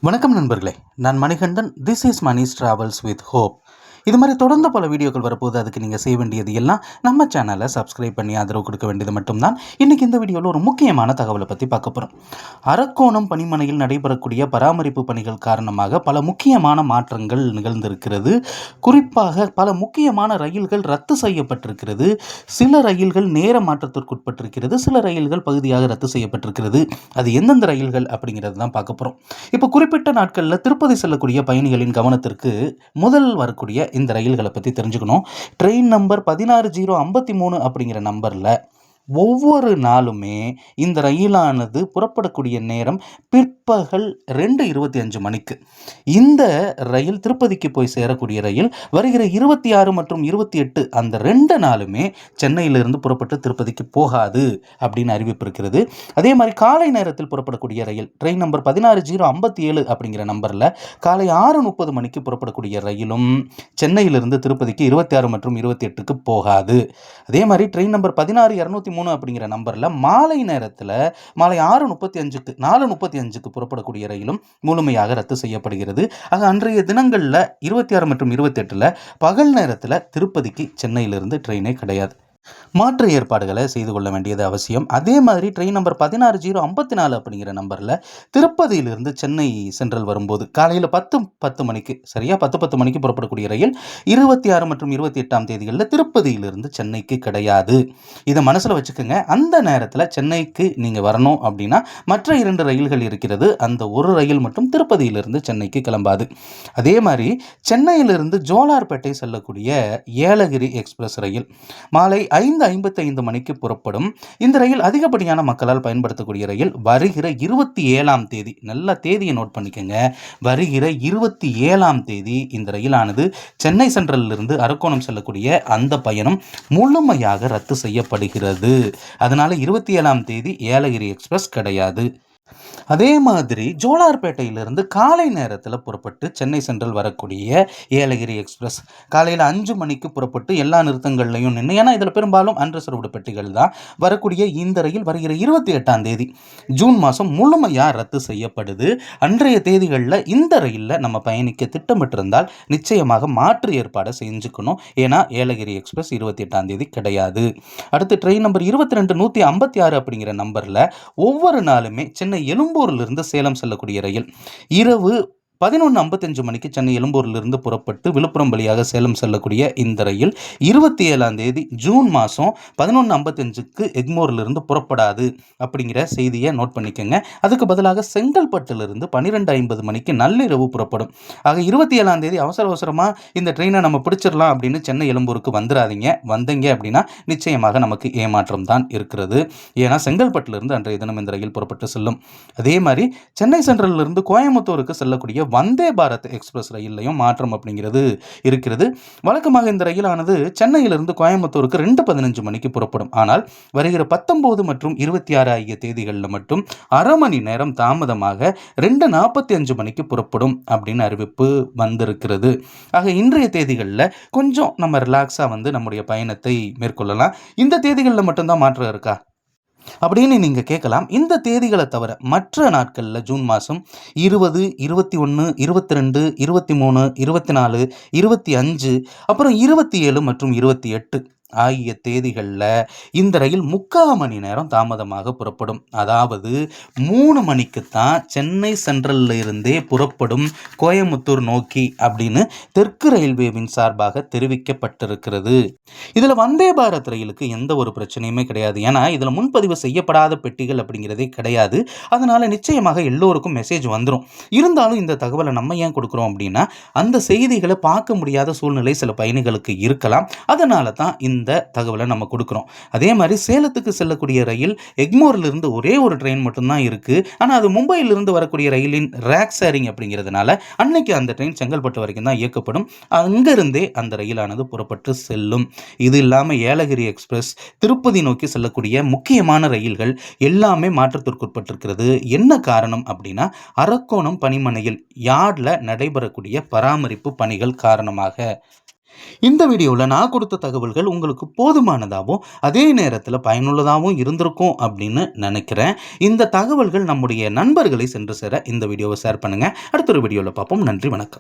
வணக்கம் நண்பர்களே, நான் Manikandan. This is Mani's travels with hope. இது மாதிரி தொடர்ந்து பல வீடியோக்கள் வரப்போது. அதுக்கு நீங்கள் செய்ய வேண்டியது எல்லாம் நம்ம சேனலை சப்ஸ்கிரைப் பண்ணி ஆதரவு கொடுக்க வேண்டியது மட்டும்தான். இன்றைக்கி இந்த வீடியோவில் ஒரு முக்கியமான தகவலை பற்றி பார்க்க போகிறோம். அரக்கோணம் பணிமனையில் நடைபெறக்கூடிய பராமரிப்பு பணிகள் காரணமாக பல முக்கியமான மாற்றங்கள் நிகழ்ந்திருக்கிறது. குறிப்பாக பல முக்கியமான ரயில்கள் ரத்து செய்யப்பட்டிருக்கிறது. சில ரயில்கள் நேர மாற்றத்திற்குட்பட்டிருக்கிறது. சில ரயில்கள் பகுதியாக ரத்து செய்யப்பட்டிருக்கிறது. அது எந்தெந்த ரயில்கள் அப்படிங்கிறது தான் பார்க்க போகிறோம். இப்போ குறிப்பிட்ட நாட்களில் திருப்பதி செல்லக்கூடிய பயணிகளின் கவனத்திற்கு முதல் வரக்கூடிய இந்த ரயில்களை பற்றி தெரிஞ்சுக்கணும். ட்ரெயின் நம்பர் 16053 அப்படிங்கிற நம்பரில் ஒவ்வொரு நாளுமே இந்த ரயிலானது புறப்படக்கூடிய நேரம் பிற்பகல் 2:25 மணிக்கு. இந்த ரயில் திருப்பதிக்கு போய் சேரக்கூடிய ரயில் வருகிற 26 மற்றும் 28 அந்த 2 நாளுமே சென்னையிலிருந்து புறப்பட்டு திருப்பதிக்கு போகாது அப்படின்னு அறிவிப்பு இருக்கிறது. அதே மாதிரி காலை நேரத்தில் புறப்படக்கூடிய ரயில் ட்ரெயின் நம்பர் 16057 அப்படிங்கிற நம்பரில் காலை 6:30 மணிக்கு புறப்படக்கூடிய ரயிலும் சென்னையிலிருந்து திருப்பதிக்கு 26 மற்றும் 28க்கு போகாது. அதே மாதிரி ட்ரெயின் நம்பர் 16203 அப்படிங்கிற நம்பரில் மாலை நேரத்தில் மாலை 6:35க்கு 4:35க்கு புறப்படக்கூடிய ரயிலும் முழுமையாக ரத்து செய்யப்படுகிறது. ஆக அன்றைய தினங்களில் 26 மற்றும் 28ல் பகல் நேரத்தில் திருப்பதிக்கு சென்னையிலிருந்து ட்ரெயினே கிடையாது. மாற்று ஏற்பாடுகளை செய்து கொள்ள வேண்டியது அவசியம். அதே மாதிரி ட்ரெயின் நம்பர் 16054 அப்படிங்கிற நம்பரில் திருப்பதியிலிருந்து சென்னை சென்ட்ரல் வரும்போது காலையில் 10:10 மணிக்கு சரியாக 10:10 மணிக்கு புறப்படக்கூடிய ரயில் 26 மற்றும் 28ஆம் தேதிகளில் திருப்பதியிலிருந்து சென்னைக்கு கிடையாது. இதை மனசில் வச்சுக்கோங்க. அந்த நேரத்தில் சென்னைக்கு நீங்கள் வரணும் அப்படின்னா மற்ற 2 ரயில்கள் இருக்கிறது. அந்த ஒரு ரயில் மட்டும் திருப்பதியிலிருந்து சென்னைக்கு கிளம்பாது. அதே மாதிரி சென்னையிலிருந்து ஜோலார்பேட்டை செல்லக்கூடிய ஏலகிரி எக்ஸ்பிரஸ் ரயில் மாலை 5:55 மணிக்கு புறப்படும். இந்த ரயில் அதிகப்படியான மக்களால் பயன்படுத்தக்கூடிய ரயில். வருகிற 27ஆம் தேதி, நல்ல தேதியை நோட் பண்ணிக்கோங்க, வருகிற 27ஆம் தேதி இந்த ரயிலானது சென்னை சென்ட்ரலிலிருந்து அரக்கோணம் செல்லக்கூடிய அந்த பயணம் முழுமையாக ரத்து செய்யப்படுகிறது. அதனால 27ஆம் தேதி ஏலகிரி எக்ஸ்பிரஸ் கிடையாது. அதே மாதிரி ஜோலார்பேட்டையிலிருந்து காலை நேரத்தில் புறப்பட்டு சென்னை சென்ட்ரல் வரக்கூடிய ஏலகிரி எக்ஸ்பிரஸ் காலையில் 5 மணிக்கு புறப்பட்டு எல்லா நிறுத்தங்கள்லையும் நின்று, ஏன்னா இதில் பெரும்பாலும் அன்ரிசர்வ்டு பெட்டிகள் தான் வரக்கூடிய இந்த ரயில் வருகிற 28ஆம் தேதி ஜூன் மாதம் முழுமையாக ரத்து செய்யப்படுது. அன்றைய தேதிகளில் இந்த ரயிலில் நம்ம பயணிக்க திட்டமிட்டிருந்தால் நிச்சயமாக மாற்று ஏற்பாடை செஞ்சுக்கணும். ஏன்னா ஏலகிரி எக்ஸ்பிரஸ் 28ஆம் தேதி கிடையாது. அடுத்து ட்ரெயின் நம்பர் 22156 அப்படிங்கிற நம்பரில் ஒவ்வொரு நாளுமே சென்னை எழும்பூரிலிருந்து சேலம் செல்லக்கூடிய ரயில் இரவு 11:55 மணிக்கு சென்னை எழும்பூரிலிருந்து புறப்பட்டு விழுப்புரம் வழியாக சேலம் செல்லக்கூடிய இந்த ரயில் 27ஆம் தேதி ஜூன் மாதம் 11:55க்கு எக்மோரிலிருந்து புறப்படாது அப்படிங்கிற செய்தியை நோட் பண்ணிக்கோங்க. அதுக்கு பதிலாக செங்கல்பட்டிலிருந்து 12:50 மணிக்கு நள்ளிரவு புறப்படும். ஆக 27ஆம் தேதி அவசரமாக இந்த ட்ரெயினை நம்ம பிடிச்சிடலாம் அப்படின்னு சென்னை எழும்பூருக்கு வந்துடாதீங்க. வந்தீங்க அப்படின்னா நிச்சயமாக நமக்கு ஏமாற்றம் தான் இருக்கிறது. ஏன்னா செங்கல்பட்டிலிருந்து அன்றைய தினம் இந்த ரயில் புறப்பட்டு செல்லும். அதே மாதிரி சென்னை சென்ட்ரலிலிருந்து கோயம்புத்தூருக்கு செல்லக்கூடிய வந்தே பாரத் எக்ஸ்பிரஸ் ரயிலையும் மாற்றம் அப்படிங்கிறது இருக்கிறது. வழக்கமாக இந்த ரயிலானது சென்னையிலிருந்து கோயம்புத்தூருக்கு 2:15 மணிக்கு புறப்படும். ஆனால் வருகிற 19 மற்றும் 26 ஆகிய தேதிகளில் மட்டும் அரை மணி நேரம் தாமதமாக 2:45 மணிக்கு புறப்படும் அப்படின்னு அறிவிப்பு வந்திருக்கிறது. ஆக இன்றைய தேதிகளில் கொஞ்சம் நம்ம ரிலாக்ஸாக நம்முடைய பயணத்தை மேற்கொள்ளலாம். இந்த தேதிகளில் மட்டும்தான் மாற்றம் இருக்கா அப்படின்னு நீங்கள் கேட்கலாம். இந்த தேதிகளை தவிர மற்ற நாட்களில் ஜூன் மாதம் 20, 21, 22, 23, 24, 25 அப்புறம் 27 மற்றும் 28 ஆகிய தேதிகளில் இந்த ரயில் 3/4 மணி நேரம் தாமதமாக புறப்படும். அதாவது 3 மணிக்கு தான் சென்னை சென்ட்ரலில் இருந்தே புறப்படும் கோயம்புத்தூர் நோக்கி அப்படின்னு தெற்கு ரயில்வேவின் சார்பாக தெரிவிக்கப்பட்டிருக்கிறது. இதில் வந்தே பாரத் ரயிலுக்கு எந்த ஒரு பிரச்சனையுமே கிடையாது. ஏன்னா இதில் முன்பதிவு செய்யப்படாத பெட்டிகள் அப்படிங்கிறதே கிடையாது. அதனால் நிச்சயமாக எல்லோருக்கும் மெசேஜ் வந்துடும். இருந்தாலும் இந்த தகவலை நம்ம ஏன் கொடுக்குறோம் அப்படின்னா அந்த செய்திகளை பார்க்க முடியாத சூழ்நிலை சில பயணிகளுக்கு இருக்கலாம். அதனால தான் இந்த தகவலை நம்ம கொடுக்குறோம். அதே மாதிரி சேலத்துக்கு செல்லக்கூடிய ரயில் எக்மோரிலிருந்து ஒரே ஒரு ட்ரெயின் மட்டும்தான் இருக்குது. ஆனால் அது மும்பையிலிருந்து வரக்கூடிய ரயிலின் ரேக் ஷேரிங் அப்படிங்கிறதுனால அன்னைக்கு அந்த ட்ரெயின் செங்கல்பட்டு வரைக்கும் தான் இயக்கப்படும். அங்கிருந்தே அந்த ரயிலானது புறப்பட்டு செல்லும். இது இல்லாமல் ஏலகிரி எக்ஸ்பிரஸ் திருப்பதி நோக்கி செல்லக்கூடிய முக்கியமான ரயில்கள் எல்லாமே மாற்றத்திற்குட்பட்டிருக்கிறது. என்ன காரணம் அப்படின்னா அரக்கோணம் பணிமனையில் யார்டில் நடைபெறக்கூடிய பராமரிப்பு பணிகள் காரணமாக. இந்த வீடியோவில் நான் கொடுத்த தகவல்கள் உங்களுக்கு போதுமானதாகவும் அதே நேரத்தில் பயனுள்ளதாகவும் இருந்திருக்கும் அப்படின்னு நினைக்கிறேன். இந்த தகவல்கள் நம்முடைய நண்பர்களை சென்று சேர இந்த வீடியோவை ஷேர் பண்ணுங்கள். அடுத்த ஒரு வீடியோவில் பார்ப்போம். நன்றி, வணக்கம்.